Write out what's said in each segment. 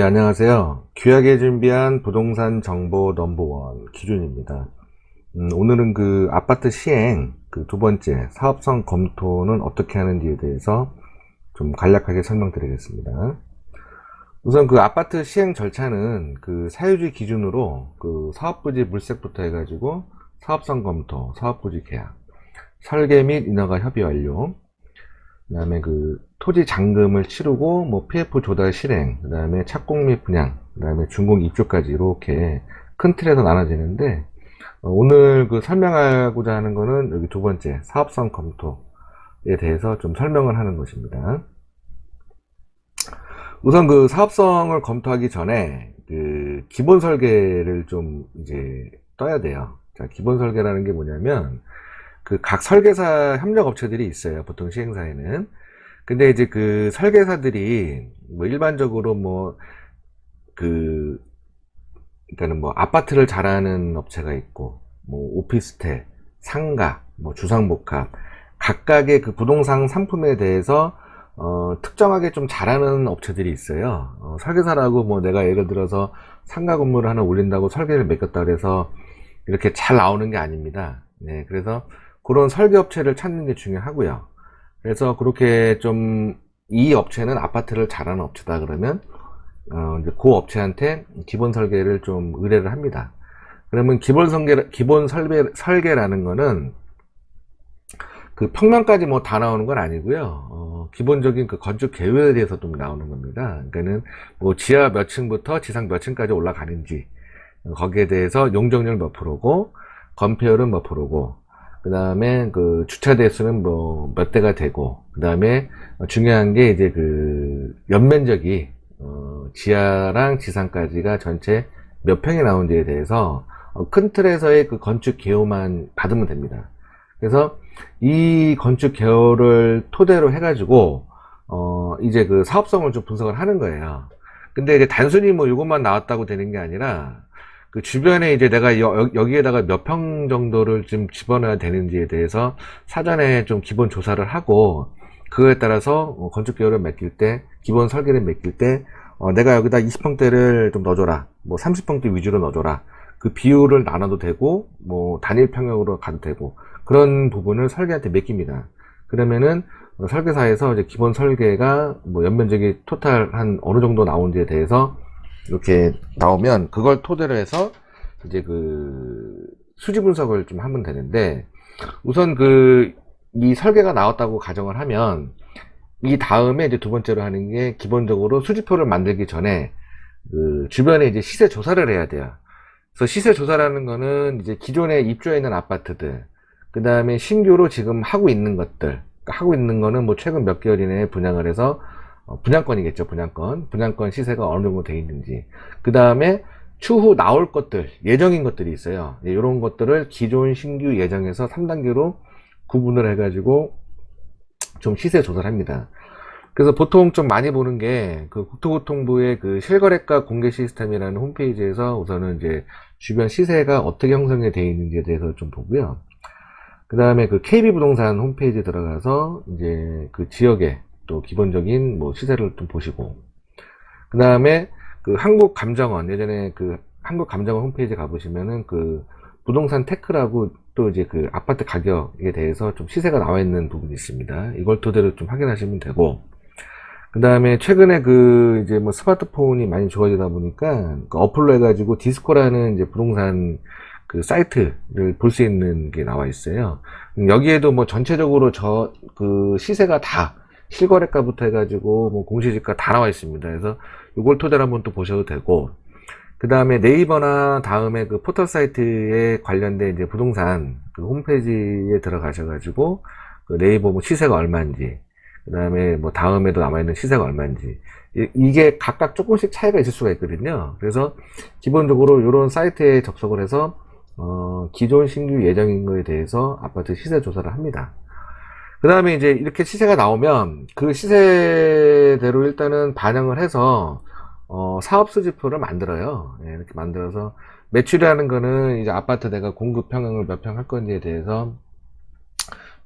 네, 안녕하세요. 귀하게 준비한 부동산 정보 넘버원 기준입니다. 오늘은 그 아파트 시행 그 두 번째 사업성 검토는 어떻게 하는지에 대해서 좀 간략하게 설명드리겠습니다. 우선 그 아파트 시행 절차는 그 사유지 기준으로 그 사업부지 물색부터 해가지고 사업성 검토, 사업부지 계약, 설계 및 인허가 협의 완료, 그 다음에 그 토지 잔금을 치르고 뭐 PF 조달 실행, 그 다음에 착공 및 분양, 그 다음에 준공 입주까지 이렇게 큰 틀에서 나눠지는데, 오늘 그 설명하고자 하는 거는 여기 두 번째 사업성 검토에 대해서 좀 설명을 하는 것입니다. 우선 그 사업성을 검토하기 전에 그 기본 설계를 좀 이제 떠야 돼요. 자, 기본 설계라는 게 뭐냐면 그 각 설계사 협력 업체들이 있어요. 보통 시행사에는. 근데 이제 그 설계사들이 뭐 일반적으로 뭐 그 그러니까는 뭐 아파트를 잘하는 업체가 있고 뭐 오피스텔, 상가, 뭐 주상복합 각각의 그 부동산 상품에 대해서 특정하게 좀 잘하는 업체들이 있어요. 설계사라고 뭐 내가 예를 들어서 상가 건물을 하나 올린다고 설계를 맡겼다 그래서 이렇게 잘 나오는 게 아닙니다. 네, 그래서 그런 설계 업체를 찾는 게 중요하고요. 그래서 그렇게 좀 이 업체는 아파트를 잘하는 업체다 그러면 이제 그 업체한테 기본 설계를 좀 의뢰를 합니다. 그러면 기본 설계라는 거는 그 평면까지 뭐 다 나오는 건 아니고요. 기본적인 그 건축 계획에 대해서 좀 나오는 겁니다. 그러니까는 뭐 지하 몇 층부터 지상 몇 층까지 올라가는지, 거기에 대해서 용적률 몇 프로고, 건폐율은 몇 프로고, 그 다음에 그 주차 대수는 뭐 몇 대가 되고, 그 다음에 중요한 게 이제 그 연면적이 지하랑 지상까지가 전체 몇 평이 나오는지에 대해서 큰 틀에서의 그 건축 개요만 받으면 됩니다. 그래서 이 건축 개요를 토대로 해가지고 이제 그 사업성을 좀 분석을 하는 거예요. 근데 이제 단순히 뭐 이것만 나왔다고 되는 게 아니라 그 주변에 이제 내가 여기에다가 몇 평 정도를 좀 집어넣어야 되는지에 대해서 사전에 좀 기본 조사를 하고, 그거에 따라서 건축 개요를 맡길 때, 기본 설계를 맡길 때 내가 여기다 20평대를 좀 넣어줘라, 뭐 30평대 위주로 넣어줘라, 그 비율을 나눠도 되고 뭐 단일 평형으로 가도 되고, 그런 부분을 설계한테 맡깁니다. 그러면은 설계사에서 이제 기본 설계가 뭐 연면적이 토탈 한 어느 정도 나오는지에 대해서 이렇게 나오면 그걸 토대로 해서 이제 그 수지 분석을 좀 하면 되는데, 우선 그 이 설계가 나왔다고 가정을 하면 이 다음에 이제 두 번째로 하는 게 기본적으로 수지표를 만들기 전에 그 주변에 이제 시세 조사를 해야 돼요. 그래서 시세 조사라는 거는 이제 기존에 입주해 있는 아파트들, 그 다음에 신규로 지금 하고 있는 것들, 그러니까 하고 있는 거는 뭐 최근 몇 개월 이내에 분양을 해서 분양권이겠죠. 분양권 시세가 어느 정도 돼 있는지, 그 다음에 추후 나올 것들, 예정인 것들이 있어요. 이런 것들을 기존 신규 예정에서 3단계로 구분을 해가지고 좀 시세 조사를 합니다. 그래서 보통 좀 많이 보는 게 그 국토교통부의 그 실거래가 공개 시스템이라는 홈페이지에서 우선은 이제 주변 시세가 어떻게 형성이 되어 있는지에 대해서 좀 보고요. 그 다음에 그 KB부동산 홈페이지에 들어가서 이제 그 지역의 또 기본적인 뭐 시세를 좀 보시고, 그 다음에 그 한국감정원, 예전에 그 한국감정원 홈페이지 가보시면은 그 부동산 테크라고 또 이제 그 아파트 가격에 대해서 좀 시세가 나와 있는 부분이 있습니다. 이걸 토대로 좀 확인하시면 되고, 그 다음에 최근에 그 이제 뭐 스마트폰이 많이 좋아지다 보니까 그 어플로 해가지고 디스코라는 이제 부동산 그 사이트를 볼 수 있는 게 나와 있어요. 여기에도 뭐 전체적으로 그 시세가 다 실거래가부터 해가지고 뭐 공시지가 다 나와 있습니다. 그래서 이걸 토대로 한번 또 보셔도 되고, 그 다음에 네이버나 다음에 그 포털 사이트에 관련된 이제 부동산 그 홈페이지에 들어가셔가지고 그 네이버 뭐 시세가 얼마인지, 그 다음에 뭐 다음에도 남아있는 시세가 얼마인지, 이게 각각 조금씩 차이가 있을 수가 있거든요. 그래서 기본적으로 이런 사이트에 접속을 해서 기존 신규 예정인 거에 대해서 아파트 시세 조사를 합니다. 그 다음에 이제 이렇게 시세가 나오면 그 시세대로 일단은 반영을 해서 사업수지표를 만들어요. 예, 이렇게 만들어서 매출이라는 거는 이제 아파트 내가 공급 평형을 몇 평 할 건지에 대해서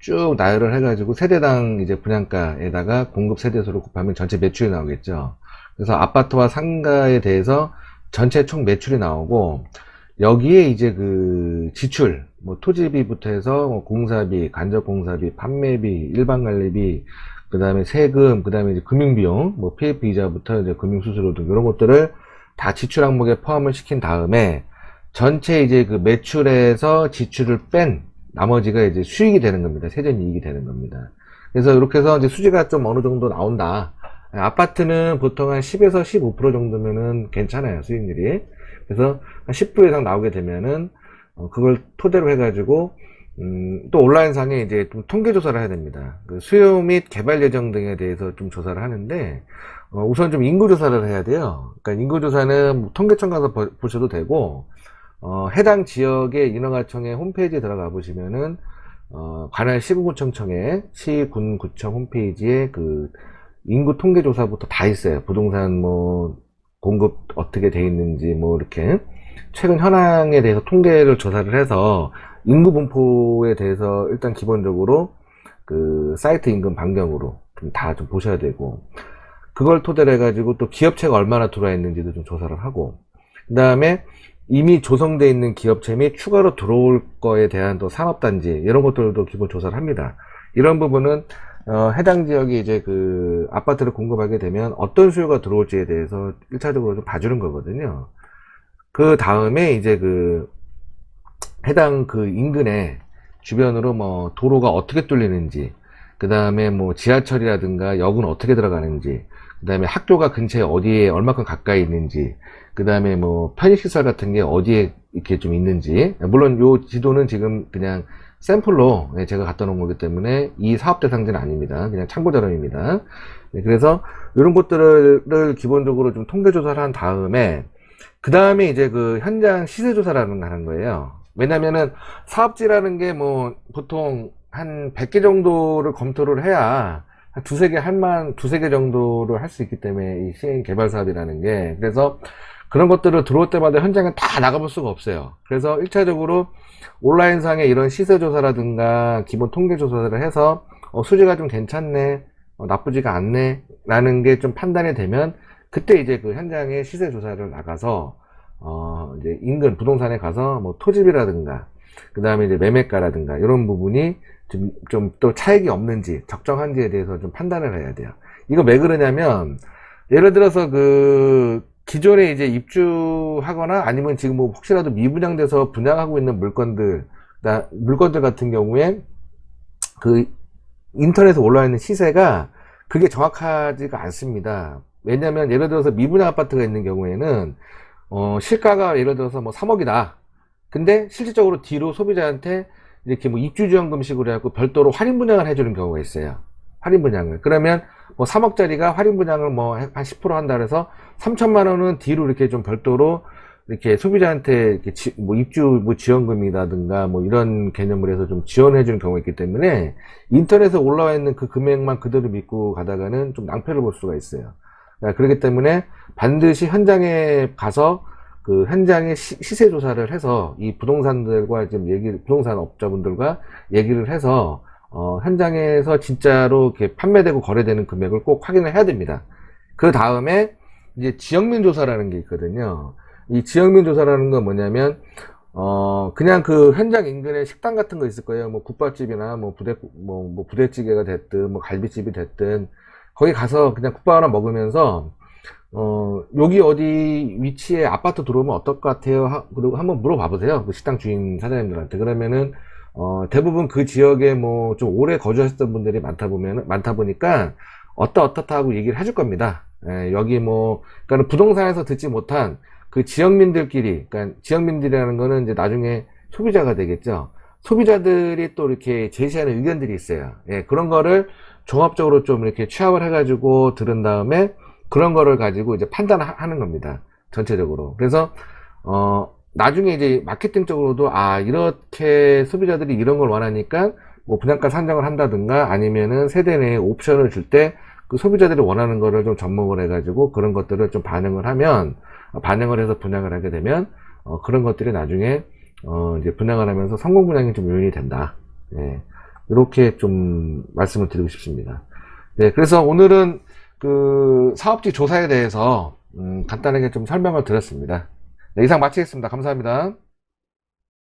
쭉 나열을 해가지고 세대당 이제 분양가에다가 공급 세대수를 곱하면 전체 매출이 나오겠죠. 그래서 아파트와 상가에 대해서 전체 총 매출이 나오고, 여기에 이제 그 지출, 뭐 토지비부터 해서 뭐 공사비, 간접공사비, 판매비, 일반관리비, 그 다음에 세금, 그 다음에 이제 금융비용, 뭐 PF 이자부터 이제 금융수수료 등 이런 것들을 다 지출 항목에 포함을 시킨 다음에 전체 이제 그 매출에서 지출을 뺀 나머지가 이제 수익이 되는 겁니다. 세전 이익이 되는 겁니다. 그래서 이렇게 해서 이제 수지가 좀 어느 정도 나온다. 아파트는 보통 한 10에서 15% 정도면은 괜찮아요, 수익률이. 그래서 한 10% 이상 나오게 되면은 그걸 토대로 해가지고 또 온라인상에 이제 좀 통계 조사를 해야 됩니다. 그 수요 및 개발 예정 등에 대해서 좀 조사를 하는데 우선 좀 인구 조사를 해야 돼요. 그러니까 인구 조사는 뭐 통계청 가서 보셔도 되고 해당 지역의 인허가청의 홈페이지에 들어가 보시면은 관할 시군구청청의 시군구청 홈페이지에 그 인구 통계 조사부터 다 있어요. 부동산 뭐 공급 어떻게 돼 있는지 뭐 이렇게 최근 현황에 대해서 통계를 조사를 해서 인구 분포에 대해서 일단 기본적으로 그 사이트 인근 반경으로 다 좀 보셔야 되고, 그걸 토대로 해가지고 또 기업체가 얼마나 들어와 있는지도 좀 조사를 하고, 그 다음에 이미 조성되어 있는 기업체 및 추가로 들어올 거에 대한 또 산업단지 이런 것들도 기본 조사를 합니다. 이런 부분은 해당 지역이 이제 그 아파트를 공급하게 되면 어떤 수요가 들어올지에 대해서 1차적으로 좀 봐주는 거거든요. 그 다음에 이제 그 해당 그 인근에 주변으로 뭐 도로가 어떻게 뚫리는지, 그 다음에 뭐 지하철이라든가 역은 어떻게 들어가는지, 그 다음에 학교가 근처에 어디에 얼마큼 가까이 있는지, 그 다음에 뭐 편의시설 같은 게 어디에 이렇게 좀 있는지. 물론 요 지도는 지금 그냥 샘플로 제가 갖다 놓은 거기 때문에 이 사업 대상지는 아닙니다. 그냥 참고 자료입니다. 그래서 이런 것들을 기본적으로 좀 통계 조사를 한 다음에 그 다음에 이제 그 현장 시세 조사라는 걸 하는 거예요. 왜냐면은 사업지라는 게 뭐 보통 한 100개 정도를 검토를 해야 한 두세 개 정도를 할 수 있기 때문에 이 시행 개발 사업이라는 게, 그래서 그런 것들을 들어올 때마다 현장에 다 나가볼 수가 없어요. 그래서 1차적으로 온라인상에 이런 시세 조사라든가 기본 통계 조사를 해서 수지가 좀 괜찮네, 나쁘지가 않네 라는 게 좀 판단이 되면 그때 이제 그 현장에 시세 조사를 나가서 이제 인근 부동산에 가서 뭐 토지비라든가 그 다음에 이제 매매가라든가 이런 부분이 좀 또 차익이 없는지 적정한지에 대해서 좀 판단을 해야 돼요. 이거 왜 그러냐면 예를 들어서 그 기존에 이제 입주하거나 아니면 지금 뭐 혹시라도 미분양돼서 분양하고 있는 물건들 같은 경우에 그 인터넷에 올라와 있는 시세가 그게 정확하지가 않습니다. 왜냐면 예를 들어서 미분양 아파트가 있는 경우에는 시가가 예를 들어서 뭐 3억이다. 근데 실질적으로 뒤로 소비자한테 이렇게 뭐 입주지원금식으로 해갖고 별도로 할인 분양을 해주는 경우가 있어요. 할인 분양을. 그러면 뭐 3억짜리가 할인 분양을 뭐 한 10% 한다 그래서 3천만 원은 뒤로 이렇게 좀 별도로 이렇게 소비자한테 이렇게 뭐 입주 뭐 지원금이라든가 뭐 이런 개념으로 해서 좀 지원해 주는 경우가 있기 때문에 인터넷에 올라와 있는 그 금액만 그대로 믿고 가다가는 좀 낭패를 볼 수가 있어요. 그렇기 때문에 반드시 현장에 가서 그 현장의 시세 조사를 해서 이 부동산들과 지금 부동산 업자분들과 얘기를 해서 현장에서 진짜로 이렇게 판매되고 거래되는 금액을 꼭 확인을 해야 됩니다. 그 다음에 이제 지역민 조사라는 게 있거든요. 이 지역민 조사라는 건 뭐냐면 그냥 그 현장 인근에 식당 같은 거 있을 거예요. 뭐 국밥집이나 뭐 부대찌개가 됐든 뭐 갈비집이 됐든 거기 가서 그냥 국밥 하나 먹으면서 여기 어디 위치에 아파트 들어오면 어떨 것 같아요? 그리고 한번 물어봐 보세요. 그 식당 주인 사장님들한테. 그러면은 대부분 그 지역에 뭐 좀 오래 거주하셨던 분들이 많다 보니까 어떻다 하고 얘기를 해줄 겁니다. 여기 뭐 그러니까 부동산에서 듣지 못한 그 지역민들끼리, 그러니까 지역민들이라는 거는 이제 나중에 소비자가 되겠죠. 소비자들이 또 이렇게 제시하는 의견들이 있어요. 그런 거를 종합적으로 좀 이렇게 취합을 해가지고 들은 다음에 그런 거를 가지고 이제 판단하는 겁니다. 전체적으로. 그래서, 나중에 이제 마케팅적으로도, 이렇게 소비자들이 이런 걸 원하니까, 뭐 분양가 산정을 한다든가 아니면은 세대 내에 옵션을 줄 때 그 소비자들이 원하는 거를 좀 접목을 해가지고 그런 것들을 좀 반영을 해서 분양을 하게 되면, 그런 것들이 나중에, 이제 분양을 하면서 성공 분양이 좀 요인이 된다. 이렇게 좀 말씀을 드리고 싶습니다. 네, 그래서 오늘은 그 사업지 조사에 대해서 간단하게 좀 설명을 드렸습니다. 네, 이상 마치겠습니다. 감사합니다.